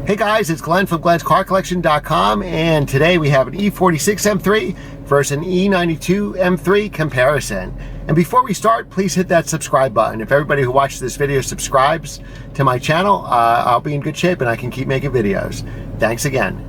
Hey guys, it's Glenn from glenscarcollection.com, and today we have an E46 M3 versus an E92 M3 comparison. And before we start, please hit that subscribe button. If everybody who watches this video subscribes to my channel, I'll be in good shape and I can keep making videos. Thanks again.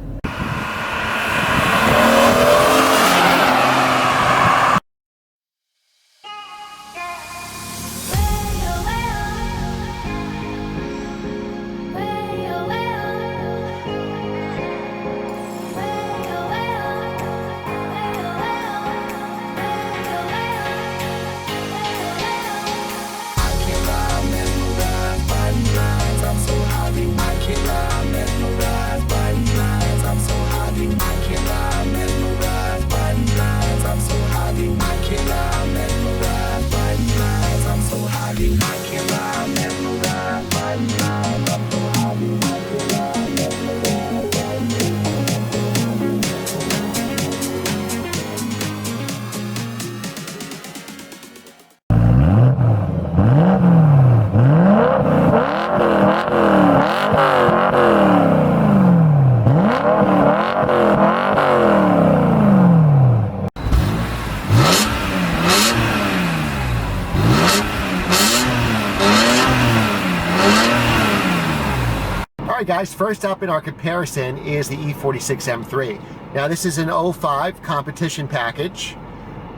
Alright guys, first up in our comparison is the E46 M3. Now this is an 05 competition package.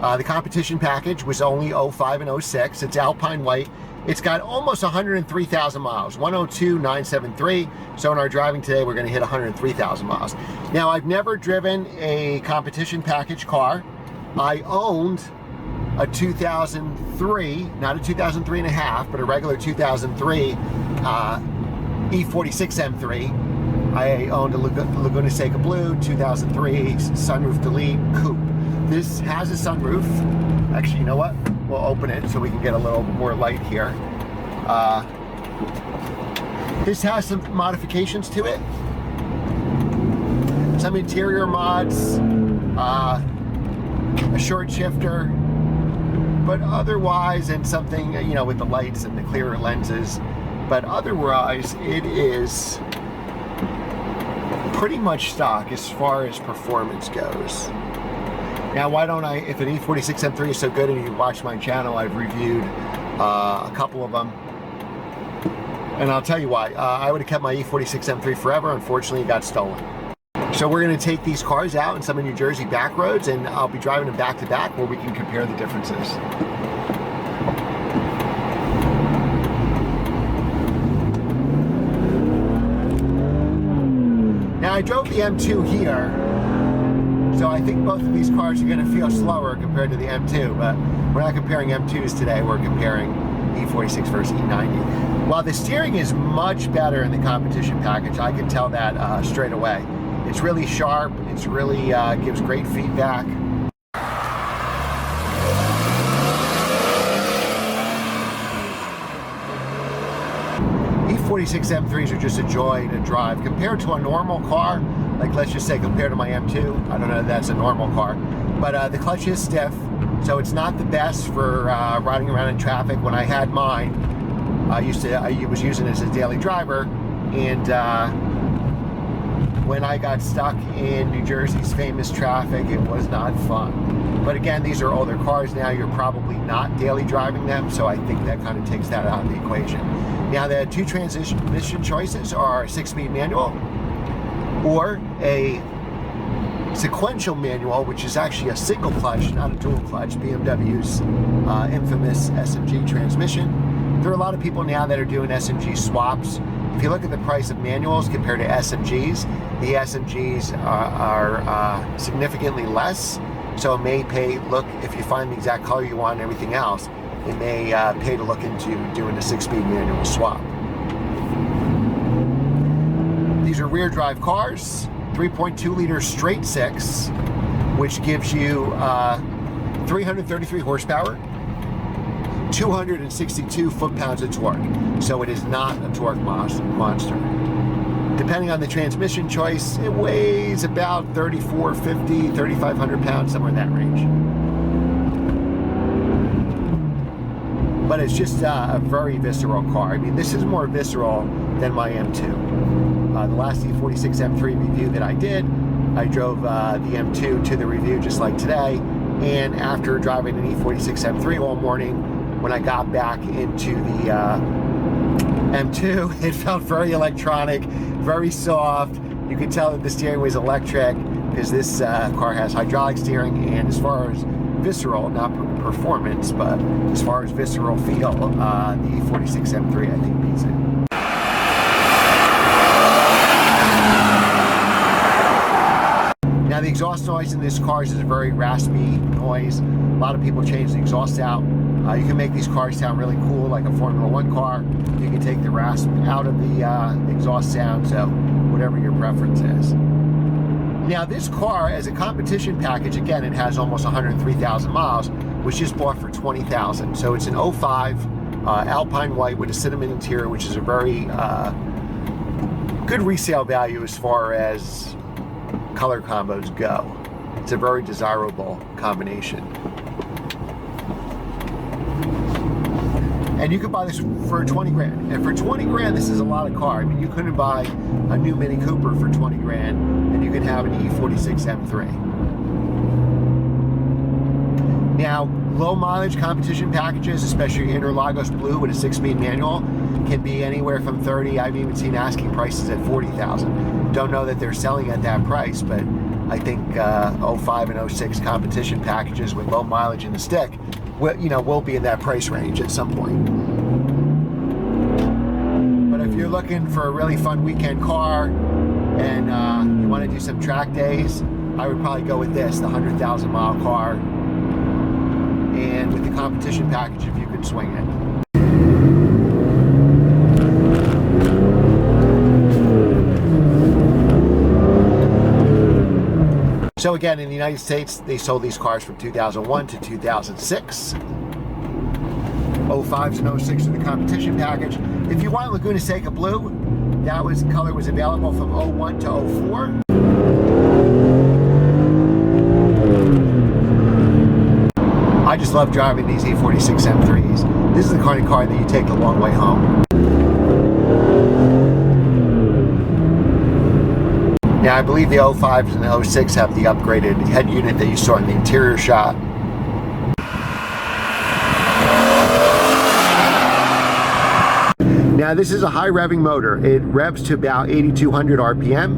The competition package was only 05 and 06. It's Alpine White. It's got almost 103,000 miles, 102,973. So in our driving today, we're going to hit 103,000 miles. Now I've never driven a competition package car. I owned a 2003, not a 2003 and a half, but a regular 2003 E46 M3. I owned a Laguna Seca Blue 2003 sunroof delete coupe. This has a sunroof. Actually, you know what? We'll open it so we can get a little more light here. This has some modifications to it. Some interior mods, a short shifter, but otherwise, and something, you know, with the lights and the clearer lenses. But otherwise, it is pretty much stock as far as performance goes. Now, why don't I, if an E46 M3 is so good and you watch my channel, I've reviewed a couple of them. And I'll tell you why. I would have kept my E46 M3 forever. Unfortunately, it got stolen. So we're going to take these cars out in some of New Jersey back roads, and I'll be driving them back to back where we can compare the differences. Now I drove the M2 here, so I think both of these cars are going to feel slower compared to the M2, but we're not comparing M2s today, we're comparing E46 versus E90. While the steering is much better in the competition package, I can tell that straight away. It's really sharp, it's really gives great feedback. E46 M3s are just a joy to drive. Compared to a normal car, like let's just say compared to my M2, I don't know if that's a normal car, but the clutch is stiff, so it's not the best for riding around in traffic. When I had mine, I was using it as a daily driver, and when I got stuck in New Jersey's famous traffic, it was not fun. But again, these are older cars now, you're probably not daily driving them, so I think that kind of takes that out of the equation. Now the two transmission choices are a 6-speed manual or a sequential manual, which is actually a single clutch, not a dual clutch, BMW's infamous SMG transmission. There are a lot of people now that are doing SMG swaps. If you look at the price of manuals compared to SMGs, the SMGs are significantly less, so it may pay, look, if you find the exact color you want and everything else, it may pay to look into doing a 6-speed manual swap. These are rear drive cars, 3.2 liter straight six, which gives you 333 horsepower, 262 foot-pounds of torque. So it is not a torque monster. Depending on the transmission choice, it weighs about 3,450, 3,500 pounds, somewhere in that range. But it's just a very visceral car. I mean, this is more visceral than my M2. The last E46 M3 review that I did, I drove the M2 to the review just like today, and after driving an E46 M3 all morning, when I got back into the M2, it felt very electronic, very soft. You could tell that the steering was electric because this car has hydraulic steering, and as far as visceral, not performance, but as far as visceral feel, the E46 M3 I think beats it. Now the exhaust noise in this car is a very raspy noise. A lot of people change the exhaust out. You can make these cars sound really cool, like a Formula One car. You can take the rasp out of the exhaust sound, so whatever your preference is. Now this car, as a competition package, again, it has almost 103,000 miles, was just bought for $20,000. So it's an 05 Alpine White with a cinnamon interior, which is a very good resale value as far as color combos go. It's a very desirable combination. And you could buy this for 20 grand. And for 20 grand, this is a lot of car. I mean, you couldn't buy a new Mini Cooper for 20 grand, and you can have an E46 M3. Now, low mileage competition packages, especially Interlagos Blue with a 6-speed manual, can be anywhere from 30. I've even seen asking prices at 40,000. Don't know that they're selling at that price, but I think 05 and 06 competition packages with low mileage in the stick will be in that price range at some point. But if you're looking for a really fun weekend car and you want to do some track days, I would probably go with this, the 100,000 mile car, and with the competition package if you could swing it. So again, in the United States, they sold these cars from 2001 to 2006. 05s and 06 are the competition package. If you want Laguna Seca Blue, that color was available from 01 to 04. I just love driving these E46 M3s. This is the kind of car that you take a long way home. Now, I believe the 05s and the 06 have the upgraded head unit that you saw in the interior shot. Now, this is a high revving motor. It revs to about 8,200 RPM.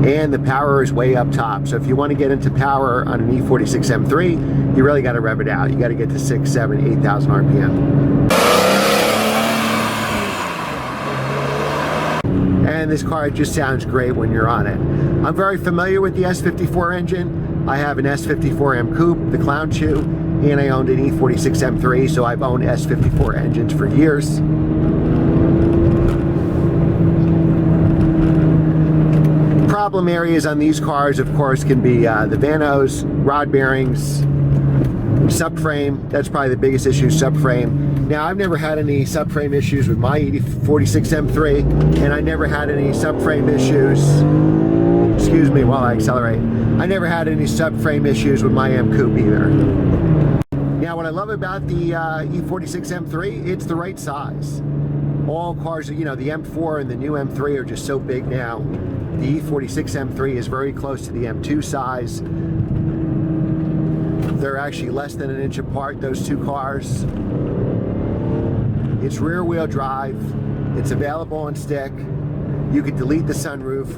And the power is way up top. So if you want to get into power on an E46 M3, you really got to rev it out. You got to get to 6,000, 7,000, 8,000 RPM. And this car just sounds great when you're on it. I'm very familiar with the S54 engine. I have an S54 M Coupe, the Clown Chew, and I owned an E46 M3, so I've owned S54 engines for years. Problem areas on these cars, of course, can be the vanos, rod bearings, subframe. That's probably the biggest issue, subframe. Now, I've never had any subframe issues with my E46 M3, and I never had any subframe issues, excuse me while I accelerate, I never had any subframe issues with my M Coupe either. Now, what I love about the E46 M3, it's the right size. All cars, the M4 and the new M3 are just so big now. The E46 M3 is very close to the M2 size. They're actually less than an inch apart, those two cars. It's rear wheel drive. It's available on stick. You can delete the sunroof.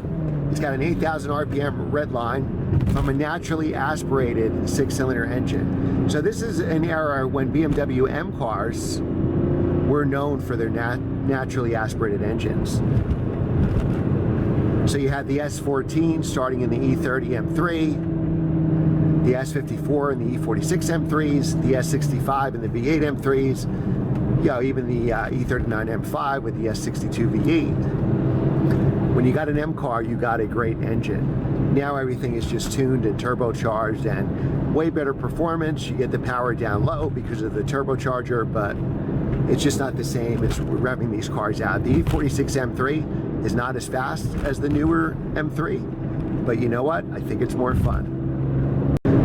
It's got an 8,000 RPM red line from a naturally aspirated 6-cylinder engine. So this is an era when BMW M cars were known for their naturally aspirated engines. So you had the S14 starting in the E30 M3, the S54 and the E46 M3s, the S65 and the V8 M3s, even the E39 M5 with the S62 V8. When you got an M car, you got a great engine. Now everything is just tuned and turbocharged and way better performance. You get the power down low because of the turbocharger, but it's just not the same as revving these cars out. The E46 M3 is not as fast as the newer M3, but you know what? I think it's more fun.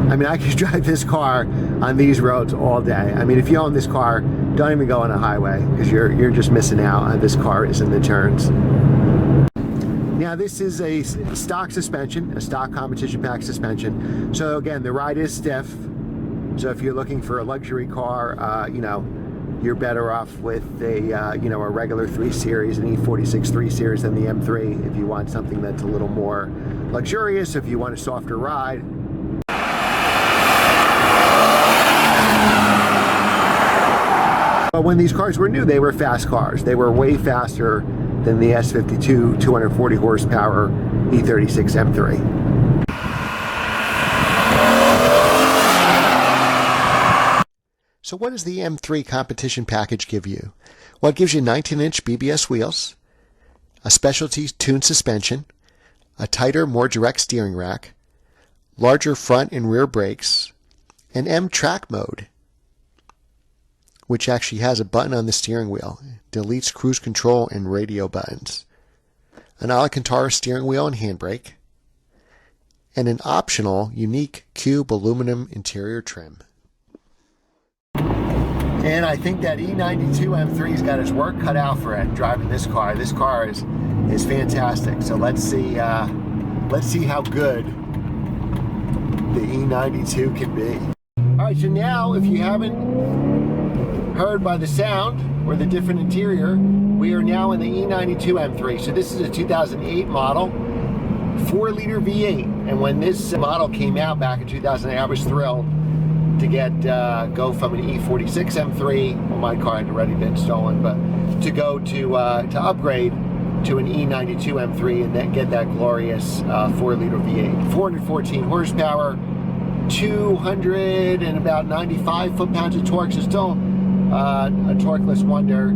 I mean, I could drive this car on these roads all day. I mean, if you own this car, don't even go on a highway because you're just missing out on this car is in the turns. Now this is a stock suspension, a stock competition pack suspension. So again, the ride is stiff. So if you're looking for a luxury car, you know, you're better off with a you know, a regular 3 Series, an E46 3 Series than the M3 if you want something that's a little more luxurious, if you want a softer ride. But when these cars were new, they were fast cars. They were way faster than the S52 240 horsepower E46 M3. So what does the M3 competition package give you? Well, it gives you 19-inch BBS wheels, a specialty tuned suspension, a tighter, more direct steering rack, larger front and rear brakes, an M-Track mode, which actually has a button on the steering wheel, deletes cruise control and radio buttons, an Alcantara steering wheel and handbrake, and an optional unique cube aluminum interior trim. And I think that E92 M3's got its work cut out for it driving this car. This car is fantastic. So let's see how good the E92 can be. All right, so now if you haven't heard by the sound or the different interior, we are now in the E92 M3. So this is a 2008 model, 4-liter V8. And when this model came out back in 2008, I was thrilled to go from an E46 M3, well, my car had already been stolen, but to go to upgrade to an E92 M3 and then get that glorious 4-liter V8. 414 horsepower, 295 foot-pounds of torque, so still a torqueless wonder.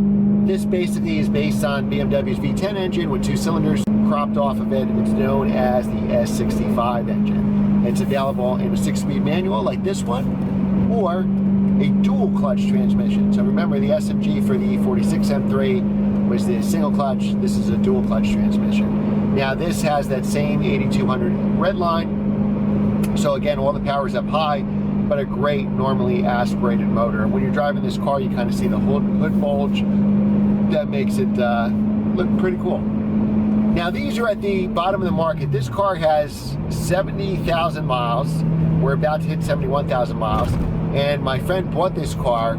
This basically is based on BMW's V10 engine with 2 cylinders cropped off of it. It's known as the S65 engine. It's available in a 6-speed manual like this one, or a dual clutch transmission. So remember, the SMG for the E46 M3 was the single clutch. This is a dual clutch transmission. Now this has that same 8200 red line. So again, all the power's up high, but a great normally aspirated motor. And when you're driving this car, you kind of see the hood bulge. That makes it look pretty cool. Now these are at the bottom of the market. This car has 70,000 miles. We're about to hit 71,000 miles. And my friend bought this car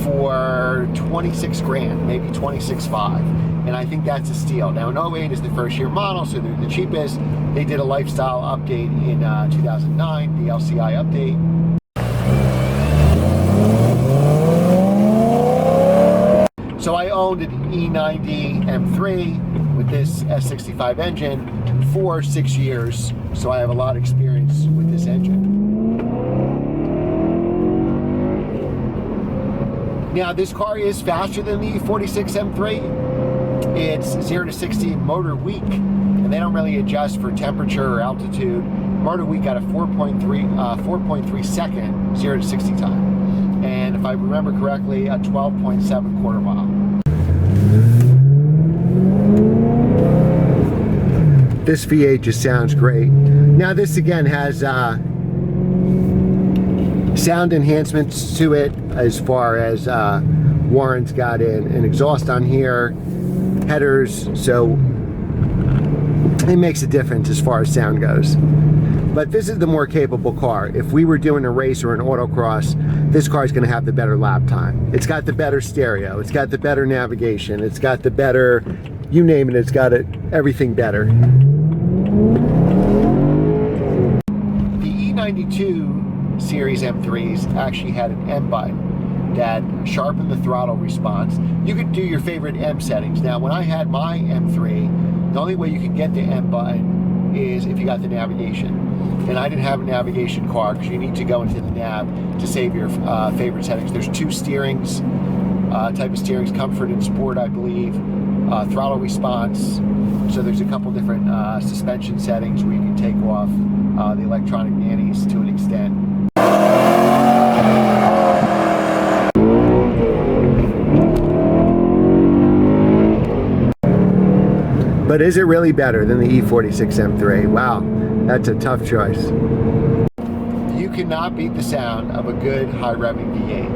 for 26 grand, maybe 26.5. And I think that's a steal. Now, an 08 is the first year model, so they're the cheapest. They did a lifestyle update in 2009, the LCI update. So I owned an E90 M3 with this S65 engine for 6 years. So I have a lot of experience with this engine. Now this car is faster than the E46 M3. It's 0 to 60 motor weak, and they don't really adjust for temperature or altitude. Motor weak got a 4.3 second 0 to 60 time. And if I remember correctly, a 12.7 quarter mile. This V8 just sounds great. Now this again has sound enhancements to it as far as Warren's got an exhaust on here, headers, so it makes a difference as far as sound goes. But this is the more capable car. If we were doing a race or an autocross, this car is going to have the better lap time. It's got the better stereo, it's got the better navigation, it's got the better, you name it, it's got everything better. The E92 series M3s actually had an M button that sharpened the throttle response. You could do your favorite M settings. Now, when I had my M3, the only way you could get the M button is if you got the navigation. And I didn't have a navigation car because you need to go into the nav to save your favorite settings. There's 2 steerings, type of steerings, comfort and sport, I believe, throttle response. So there's a couple different suspension settings where you can take off the electronic nannies to an extent. But is it really better than the E46 M3? Wow, that's a tough choice. You cannot beat the sound of a good high revving V8.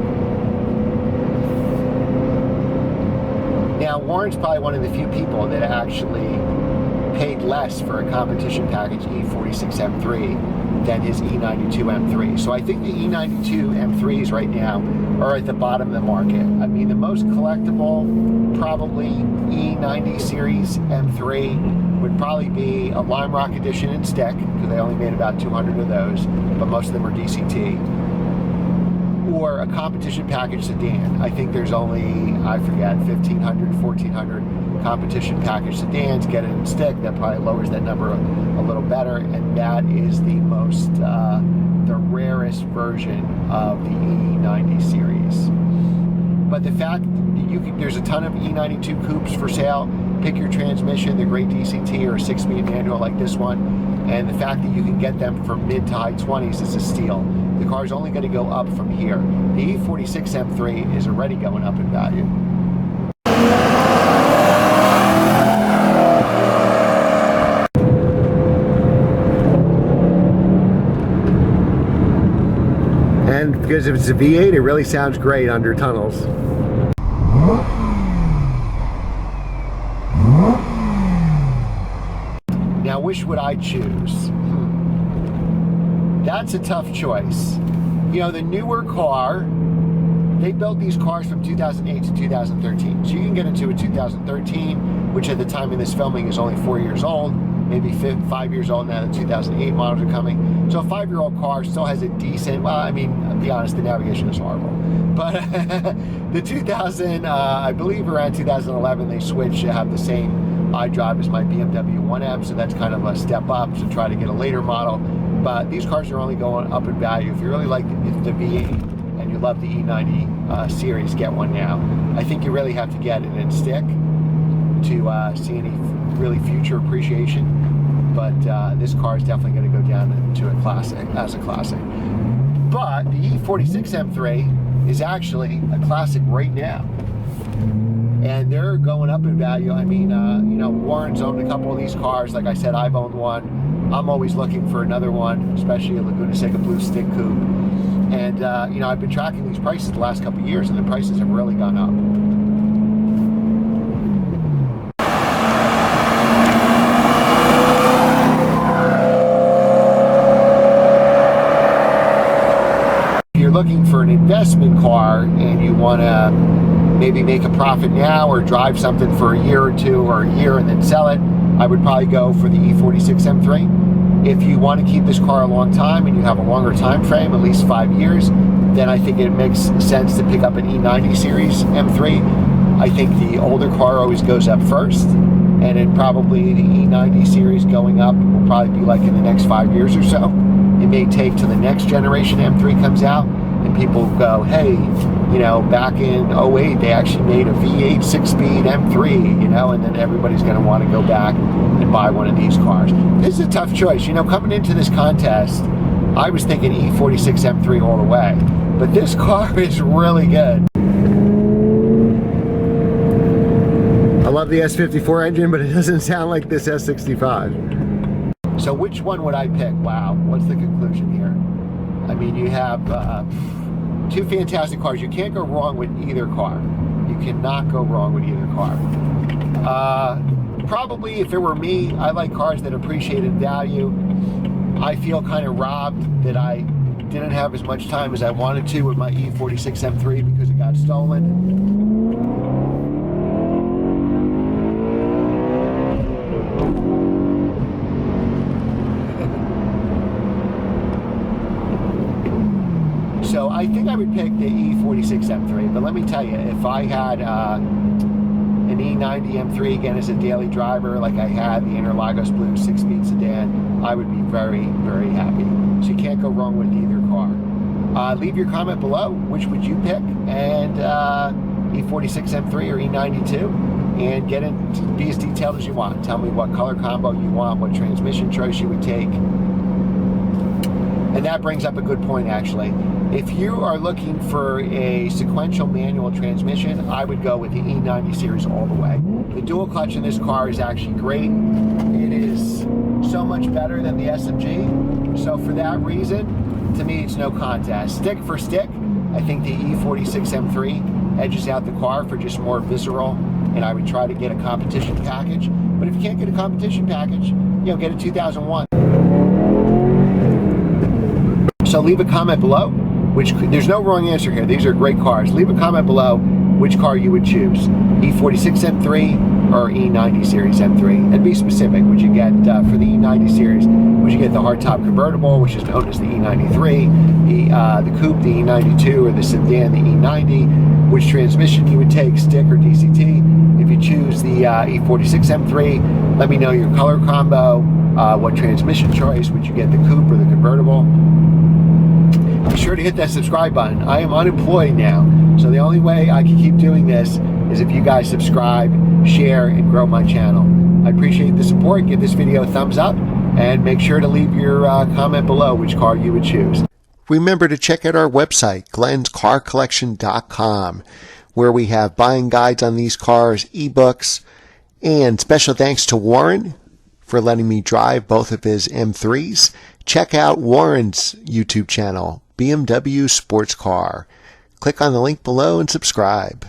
Now, Warren's probably one of the few people that actually paid less for a competition package E46 M3 than his E92 M3. So I think the E92 M3s right now are at the bottom of the market. I mean, the most collectible, probably E90 series M3 would probably be a Lime Rock edition in stick, because they only made about 200 of those, but most of them are DCT. Or a competition package sedan. I think there's only, I forget, 1,500, 1,400 competition package sedans. Get it in stick, that probably lowers that number a little better, and that is the most, the rarest version of the E90 series. But the fact that there's a ton of E92 coupes for sale. Pick your transmission, the great DCT or a 6-speed manual like this one, and the fact that you can get them for mid to high 20s is a steal. The car is only going to go up from here. The E46 M3 is already going up in value. And because if it's a V8, it really sounds great under tunnels. Now, which would I choose? That's a tough choice. You know, the newer car, they built these cars from 2008 to 2013. So you can get into a 2013, which at the time of this filming is only 4 years old, maybe 5 years old now. The 2008 models are coming. So a 5-year-old car still has a decent, well, I mean, I'll be honest, the navigation is horrible. But the 2000, I believe around 2011, they switched to have the same iDrive as my BMW 1M, so that's kind of a step up to try to get a later model. But these cars are only going up in value. If you really like the V8 and you love the E90 series, get one now. I think you really have to get it in stick to see any really future appreciation. But this car is definitely going to go down into a classic, as a classic. But the E46 M3 is actually a classic right now. And they're going up in value. I mean, you know, Warren's owned a couple of these cars. Like I said, I've owned one. I'm always looking for another one, especially a Laguna Seca Blue stick coupe. And, you know, I've been tracking these prices the last couple of years, and the prices have really gone up. If you're looking for an investment car and you want to maybe make a profit now or drive something for a year or two or a year and then sell it, I would probably go for the E46 M3. If you want to keep this car a long time and you have a longer time frame, at least 5 years, then I think it makes sense to pick up an E90 series M3. I think the older car always goes up first, and it probably the E90 series going up will probably be like in the next 5 years or so. It may take till the next generation M3 comes out and people go, hey, you know, back in 08 they actually made a V8 6-speed M3, you know, and then everybody's going to want to go back and buy one of these cars. This is a tough choice. You know, coming into this contest, I was thinking E46 M3 all the way, but this car is really good. I love the S54 engine, but it doesn't sound like this S65. So which one would I pick? Wow, what's the conclusion here? I mean, you have two fantastic cars. You can't go wrong with either car. You cannot go wrong with either car. Probably, if it were me, I like cars that appreciate in value. I feel kind of robbed that I didn't have as much time as I wanted to with my E46 M3 because it got stolen. So I think I would pick the E46 M3, but let me tell you, if I had an E90 M3 again as a daily driver, like I had the Interlagos Blue 6-speed sedan, I would be very, very happy. So you can't go wrong with either car. Leave your comment below, which would you pick, and E46 M3 or E92, and get in, be as detailed as you want. Tell me what color combo you want, what transmission choice you would take. And that brings up a good point, actually. If you are looking for a sequential manual transmission, I would go with the E90 series all the way. The dual clutch in this car is actually great. It is so much better than the SMG. So for that reason, to me, it's no contest. Stick for stick, I think the E46 M3 edges out the car for just more visceral and I would try to get a competition package. But if you can't get a competition package, get a 2001. So leave a comment below. There's no wrong answer here. These are great cars. Leave a comment below which car you would choose, E46 M3 or E90 series M3. And be specific. Would you get, for the E90 series, would you get the hardtop convertible, which is known as the E93, the coupe, the E92, or the sedan, the E90, which transmission you would take, stick or DCT. If you choose the E46 M3, let me know your color combo, what transmission choice, would you get the coupe or the convertible. Be sure to hit that subscribe button. I am unemployed now, so the only way I can keep doing this is if you guys subscribe, share, and grow my channel. I appreciate the support. Give this video a thumbs up, and make sure to leave your comment below which car you would choose. Remember to check out our website, glenscarcollection.com, where we have buying guides on these cars, ebooks, and special thanks to Warren for letting me drive both of his M3s. Check out Warren's YouTube channel, BMW Sports Car. Click on the link below and subscribe.